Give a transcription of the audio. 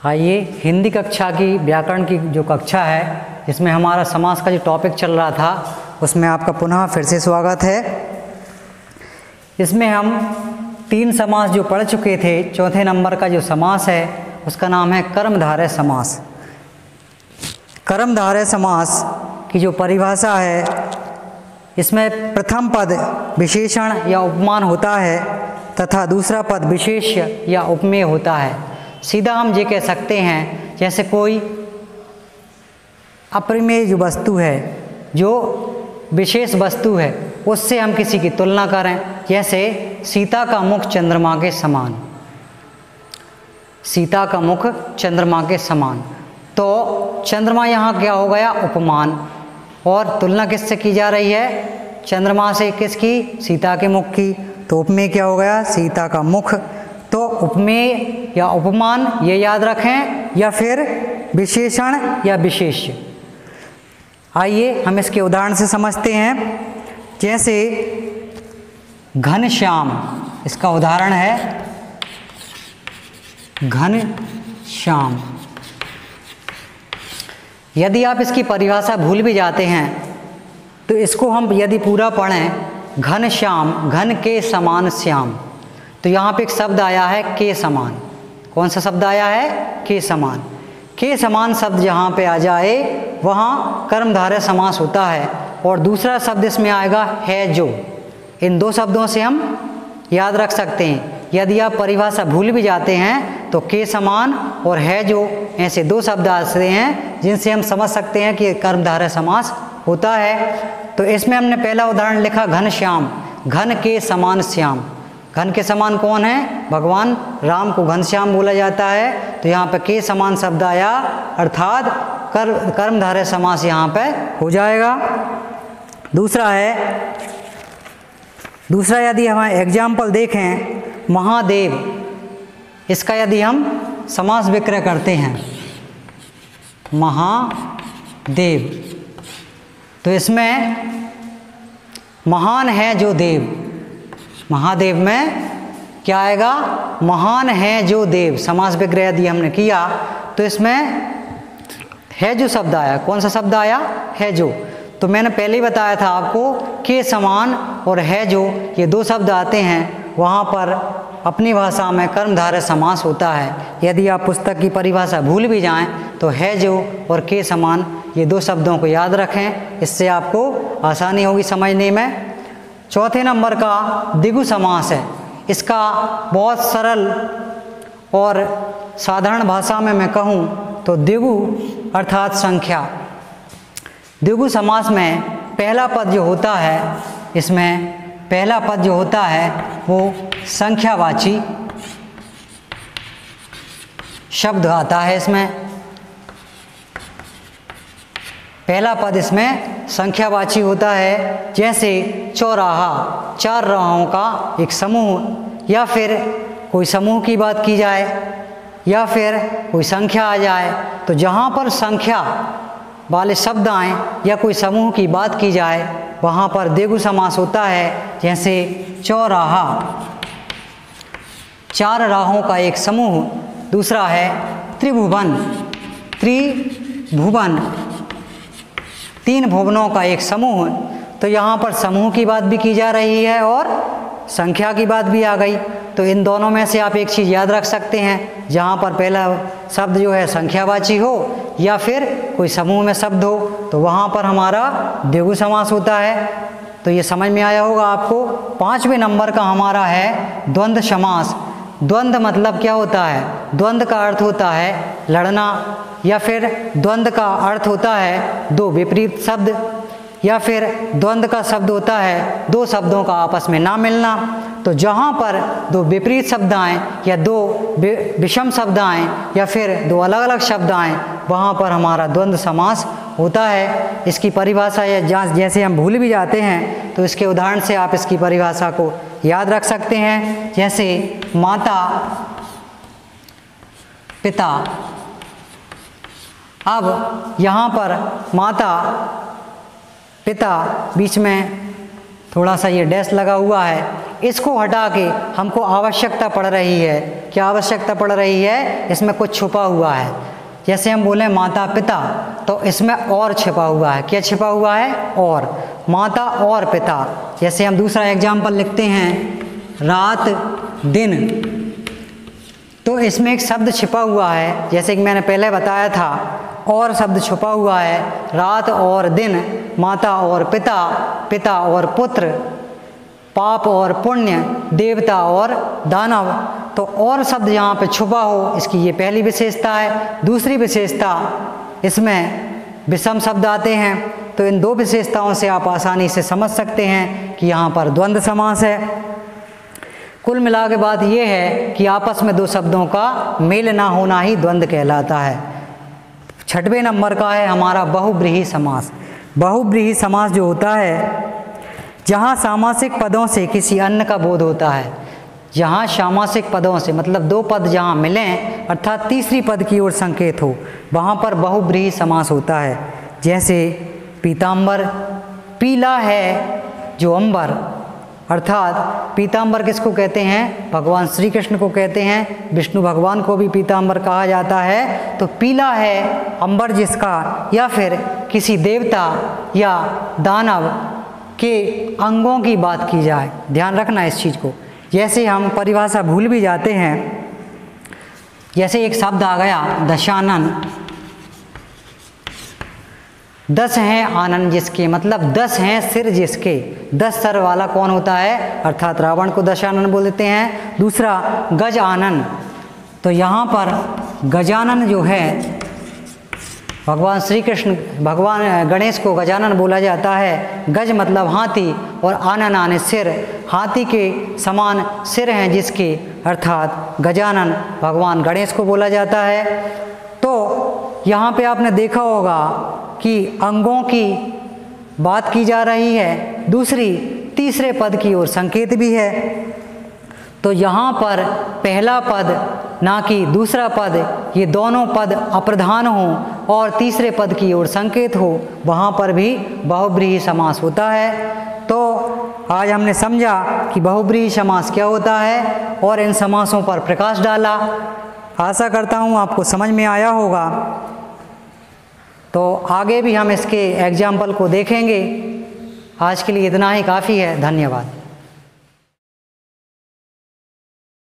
आइए हिंदी कक्षा की व्याकरण की जो कक्षा है, इसमें हमारा समास का जो टॉपिक चल रहा था उसमें आपका पुनः फिर से स्वागत है। इसमें हम 3 समास जो पढ़ चुके थे, चौथे नंबर का जो समास है उसका नाम है कर्मधारय समास। कर्मधारय समास की जो परिभाषा है, इसमें प्रथम पद विशेषण या उपमान होता है तथा दूसरा पद विशेष्य या उपमेय होता है। सीधा हम ये कह सकते हैं जैसे कोई अप्रमेय जो वस्तु है, जो विशेष वस्तु है, उससे हम किसी की तुलना करें, जैसे सीता का मुख चंद्रमा के समान। सीता का मुख चंद्रमा के समान, तो चंद्रमा यहाँ क्या हो गया? उपमान। और तुलना किससे की जा रही है? चंद्रमा से। किसकी? सीता के मुख की। तो उपमेय क्या हो गया? सीता का मुख। तो उपमेय या उपमान ये याद रखें, या फिर विशेषण या विशेष्य। आइए हम इसके उदाहरण से समझते हैं। जैसे घनश्याम, इसका उदाहरण है घनश्याम। यदि आप इसकी परिभाषा भूल भी जाते हैं तो इसको हम यदि पूरा पढ़ें, घनश्याम, घन के समान श्याम, तो यहाँ पे एक शब्द आया है के समान। कौन सा शब्द आया है? के समान। के समान शब्द जहाँ पे आ जाए वहाँ कर्मधारय समास होता है। और दूसरा शब्द इसमें आएगा है जो। इन 2 शब्दों से हम याद रख सकते हैं। यदि आप परिभाषा भूल भी जाते हैं तो के समान और है जो, ऐसे 2 शब्द आते हैं जिनसे हम समझ सकते हैं कि कर्मधारय समास होता है। तो इसमें हमने पहला उदाहरण लिखा घनश्याम, घन के समान श्याम। घन के समान कौन है? भगवान राम को घनश्याम बोला जाता है। तो यहाँ पे के समान शब्द आया, अर्थात कर्मधारय समास यहाँ पे हो जाएगा। दूसरा यदि हम एग्जाम्पल देखें, महादेव, इसका यदि हम समास विक्रय करते हैं, महादेव, तो इसमें महान है जो देव, महादेव में क्या आएगा? महान है जो देव। समास विग्रह यदि हमने किया तो इसमें है जो शब्द आया। कौन सा शब्द आया? है जो। तो मैंने पहले ही बताया था आपको, के समान और है जो, ये 2 शब्द आते हैं, वहाँ पर अपनी भाषा में कर्मधारय समास होता है। यदि आप पुस्तक की परिभाषा भूल भी जाएं तो है जो और के समान, ये 2 शब्दों को याद रखें, इससे आपको आसानी होगी समझने में। चौथे नंबर का द्विगु समास है। इसका बहुत सरल और साधारण भाषा में मैं कहूँ तो द्विगु अर्थात संख्या। द्विगु समास में पहला पद जो होता है, इसमें पहला पद जो होता है वो संख्यावाची शब्द आता है। इसमें पहला पद इसमें संख्यावाची होता है। जैसे चौराहा, 4 राहों का एक समूह, या फिर कोई समूह की बात की जाए, या फिर कोई संख्या आ जाए, तो जहाँ पर संख्या वाले शब्द आएँ या कोई समूह की बात की जाए वहाँ पर द्विगु समास होता है। जैसे चौराहा, 4 राहों का एक समूह। दूसरा है त्रिभुवन, त्रिभुवन, 3 भुवनों का एक समूह। तो यहाँ पर समूह की बात भी की जा रही है और संख्या की बात भी आ गई। तो इन दोनों में से आप एक चीज़ याद रख सकते हैं, जहाँ पर पहला शब्द जो है संख्यावाची हो या फिर कोई समूह में शब्द हो, तो वहाँ पर हमारा द्विगु समास होता है। तो ये समझ में आया होगा आपको। 5वें नंबर का हमारा है द्वंद्व समास। द्वंद्व मतलब क्या होता है? द्वंद्व का अर्थ होता है लड़ना, या फिर द्वंद्व का अर्थ होता है 2 विपरीत शब्द, या फिर द्वंद्व का शब्द होता है 2 शब्दों का आपस में ना मिलना। तो जहाँ पर 2 विपरीत शब्द आएँ या 2 विषम शब्द आएँ या फिर 2 अलग अलग शब्द आएँ, वहाँ पर हमारा द्वंद्व समास होता है। इसकी परिभाषा या जैसे हम भूल भी जाते हैं तो इसके उदाहरण से आप इसकी परिभाषा को याद रख सकते हैं। जैसे माता, पिता। अब यहाँ पर माता, पिता, बीच में थोड़ा सा ये डैश लगा हुआ है, इसको हटा के हमको आवश्यकता पड़ रही है। क्या आवश्यकता पड़ रही है? इसमें कुछ छुपा हुआ है। जैसे हम बोलें माता पिता, तो इसमें और छिपा हुआ है। क्या छिपा हुआ है? और। माता और पिता। जैसे हम दूसरा एग्जाम्पल लिखते हैं रात दिन, तो इसमें एक शब्द छिपा हुआ है, जैसे कि मैंने पहले बताया था, और शब्द छुपा हुआ है। रात और दिन, माता और पिता, पिता और पुत्र, पाप और पुण्य, देवता और दानव। तो और शब्द यहाँ पे छुपा हो, इसकी ये पहली विशेषता है। दूसरी विशेषता, इसमें विषम शब्द आते हैं। तो इन दो विशेषताओं से आप आसानी से समझ सकते हैं कि यहाँ पर द्वंद्व समास है। कुल मिला के बात यह है कि आपस में दो शब्दों का मेल ना होना ही द्वंद्व कहलाता है। 6वें नंबर का है हमारा बहुव्रीहि समास। बहुव्रीहि समास जो होता है, जहाँ सामासिक पदों से किसी अन्य का बोध होता है। जहाँ सामासिक पदों से मतलब दो पद जहाँ मिलें, अर्थात तीसरी पद की ओर संकेत हो, वहाँ पर बहुव्रीहि समास होता है। जैसे पीताम्बर, पीला है जो अंबर, अर्थात पीताम्बर किसको कहते हैं? भगवान श्री कृष्ण को कहते हैं। विष्णु भगवान को भी पीताम्बर कहा जाता है। तो पीला है अंबर जिसका, या फिर किसी देवता या दानव के अंगों की बात की जाए। ध्यान रखना इस चीज़ को। जैसे हम परिभाषा भूल भी जाते हैं, जैसे एक शब्द आ गया दशानन, 10 हैं आनन जिसके, मतलब 10 हैं सिर जिसके। 10 सर वाला कौन होता है? अर्थात रावण को दशानन बोल देते हैं। दूसरा गज आनन, तो यहाँ पर गजानन जो है भगवान श्री कृष्ण, भगवान गणेश को गजानन बोला जाता है। गज मतलब हाथी और आनन आने सिर, हाथी के समान सिर हैं जिसके, अर्थात गजानन भगवान गणेश को बोला जाता है। तो यहाँ पे आपने देखा होगा कि अंगों की बात की जा रही है, दूसरी तीसरे पद की ओर संकेत भी है। तो यहाँ पर पहला पद ना कि दूसरा पद, ये दोनों पद अप्रधान हों और तीसरे पद की ओर संकेत हो, वहाँ पर भी बहुव्रीहि समास होता है। तो आज हमने समझा कि बहुव्रीहि समास क्या होता है और इन समासों पर प्रकाश डाला। आशा करता हूँ आपको समझ में आया होगा। तो आगे भी हम इसके एग्जाम्पल को देखेंगे। आज के लिए इतना ही काफ़ी है। धन्यवाद।